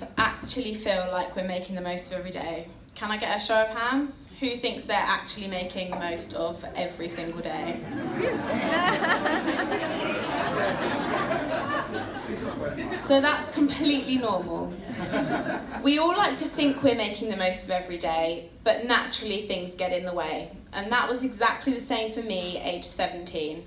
us actually feel like we're making the most of every day? Can I get a show of hands? Who thinks they're actually making the most of every single day? So that's completely normal. We all like to think we're making the most of every day, but naturally things get in the way. And that was exactly the same for me, age 17.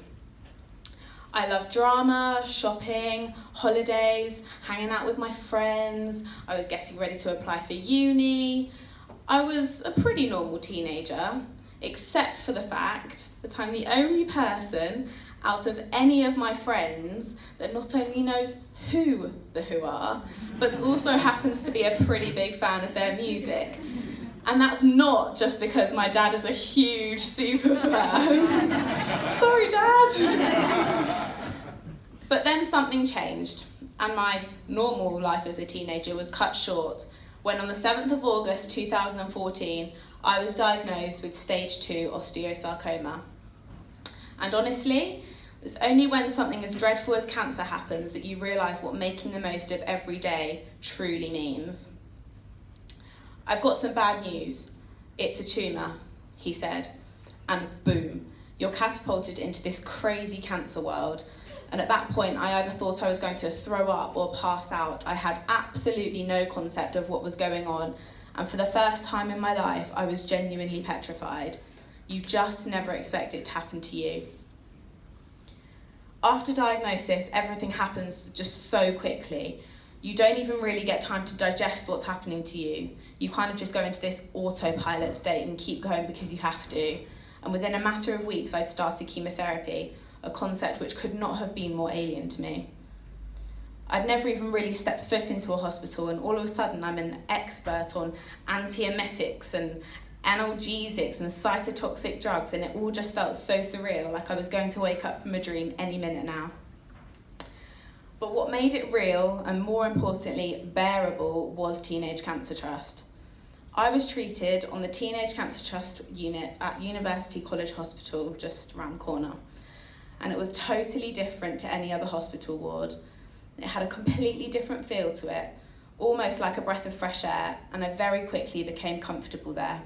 I love drama, shopping, holidays, hanging out with my friends. I was getting ready to apply for uni. I was a pretty normal teenager, except for the fact that I'm the only person out of any of my friends that not only knows who the Who are, but also happens to be a pretty big fan of their music. And that's not just because my dad is a huge super fan. Sorry, Dad. But then something changed, and my normal life as a teenager was cut short when on the 7th of August 2014, I was diagnosed with stage 2 osteosarcoma. And honestly, it's only when something as dreadful as cancer happens that you realise what making the most of every day truly means. I've got some bad news. It's a tumour, he said. And boom, you're catapulted into this crazy cancer world. And at that point, I either thought I was going to throw up or pass out. I had absolutely no concept of what was going on. And for the first time in my life, I was genuinely petrified. You just never expect it to happen to you. After diagnosis, everything happens just so quickly. You don't even really get time to digest what's happening to you. You kind of just go into this autopilot state and keep going because you have to. And within a matter of weeks, I started chemotherapy, a concept which could not have been more alien to me. I'd never even really stepped foot into a hospital, and all of a sudden I'm an expert on antiemetics and analgesics and cytotoxic drugs, and it all just felt so surreal, like I was going to wake up from a dream any minute now. But what made it real, and more importantly, bearable, was Teenage Cancer Trust. I was treated on the Teenage Cancer Trust unit at University College Hospital, just around the corner. And it was totally different to any other hospital ward. It had a completely different feel to it, almost like a breath of fresh air, and I very quickly became comfortable there.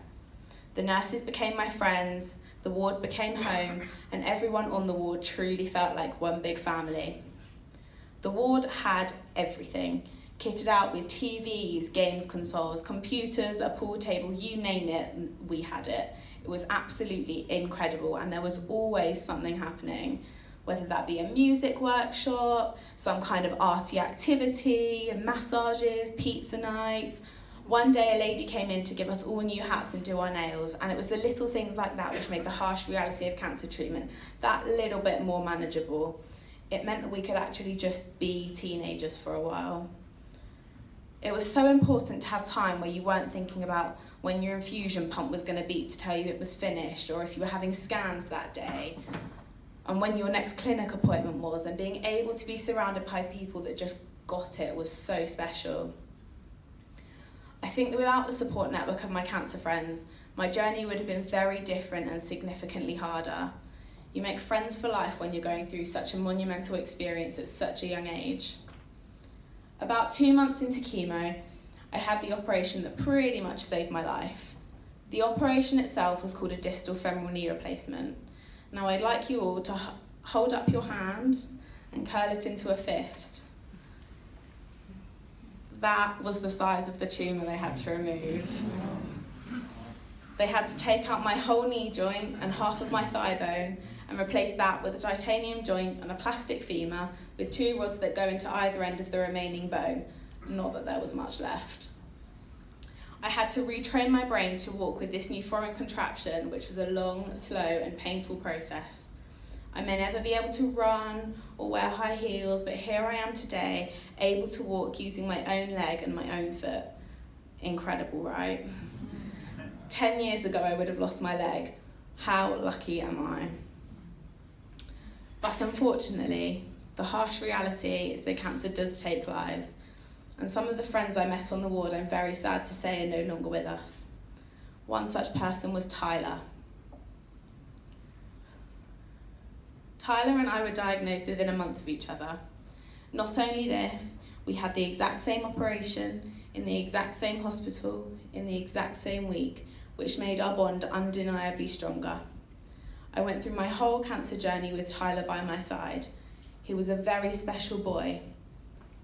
The nurses became my friends, the ward became home, and everyone on the ward truly felt like one big family. The ward had everything, kitted out with TVs, games consoles, computers, a pool table, you name it, we had it. It was absolutely incredible, and there was always something happening, whether that be a music workshop, some kind of arty activity, massages, pizza nights. One day a lady came in to give us all new hats and do our nails, and it was the little things like that which made the harsh reality of cancer treatment that little bit more manageable. It meant that we could actually just be teenagers for a while. It was so important to have time where you weren't thinking about when your infusion pump was going to beep to tell you it was finished, or if you were having scans that day, and when your next clinic appointment was, and being able to be surrounded by people that just got it was so special. I think that without the support network of my cancer friends, my journey would have been very different and significantly harder. You make friends for life when you're going through such a monumental experience at such a young age. About 2 months into chemo, I had the operation that pretty much saved my life. The operation itself was called a distal femoral knee replacement. Now I'd like you all to hold up your hand and curl it into a fist. That was the size of the tumour they had to remove. They had to take out my whole knee joint and half of my thigh bone and replace that with a titanium joint and a plastic femur with 2 rods that go into either end of the remaining bone. Not that there was much left. I had to retrain my brain to walk with this new foreign contraption, which was a long, slow and painful process. I may never be able to run or wear high heels, but here I am today, able to walk using my own leg and my own foot. Incredible, right? 10 years ago, I would have lost my leg. How lucky am I? But unfortunately, the harsh reality is that cancer does take lives. And some of the friends I met on the ward, I'm very sad to say, are no longer with us. One such person was Tyler. Tyler and I were diagnosed within a month of each other. Not only this, We had the exact same operation, in the exact same hospital, in the exact same week, which made our bond undeniably stronger. I went through my whole cancer journey with Tyler by my side. He was a very special boy,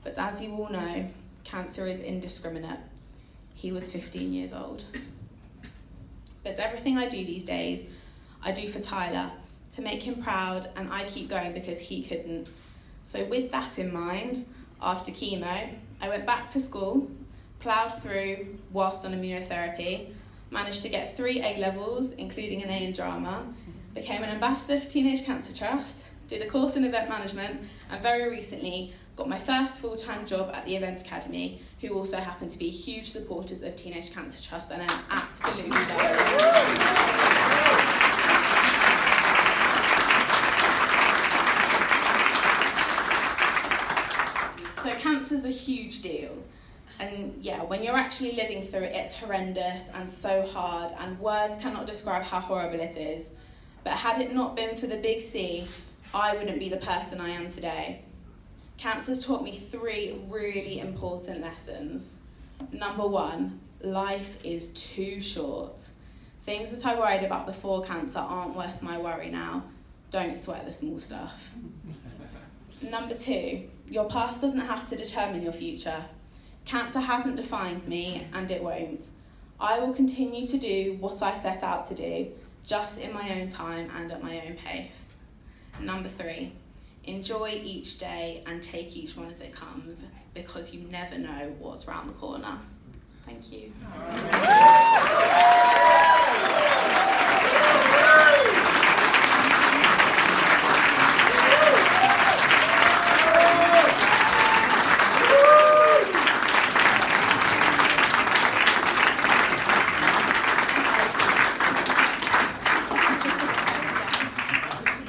but as you all know, cancer is indiscriminate. He was 15 years old. But everything I do these days, I do for Tyler, to make him proud, and I keep going because he couldn't. So with that in mind, after chemo, I went back to school, ploughed through whilst on immunotherapy, managed to get 3 A-levels, including an A in drama, became an ambassador for Teenage Cancer Trust, did a course in event management, and very recently got my first full-time job at the Event Academy, who also happen to be huge supporters of Teenage Cancer Trust, and I'm absolutely loving it. So cancer's a huge deal, and yeah, when you're actually living through it, it's horrendous and so hard, and words cannot describe how horrible it is. But had it not been for the big C, I wouldn't be the person I am today. Cancer's taught me 3 really important lessons. Number 1, life is too short. Things that I worried about before cancer aren't worth my worry now. Don't sweat the small stuff. Number 2, your past doesn't have to determine your future. Cancer hasn't defined me, and it won't. I will continue to do what I set out to do, just in my own time and at my own pace. Number 3, enjoy each day and take each one as it comes, because you never know what's round the corner. Thank you.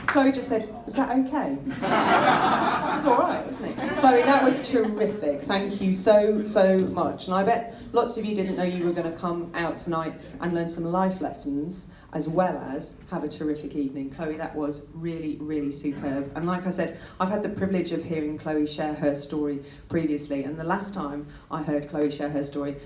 Chloe just said, "Was that okay?" It was all right, wasn't it? Chloe, that was terrific. Thank you so much. And I bet lots of you didn't know you were going to come out tonight and learn some life lessons, as well as have a terrific evening. Chloe, that was really superb. And like I said, I've had the privilege of hearing Chloe share her story previously. And the last time I heard Chloe share her story,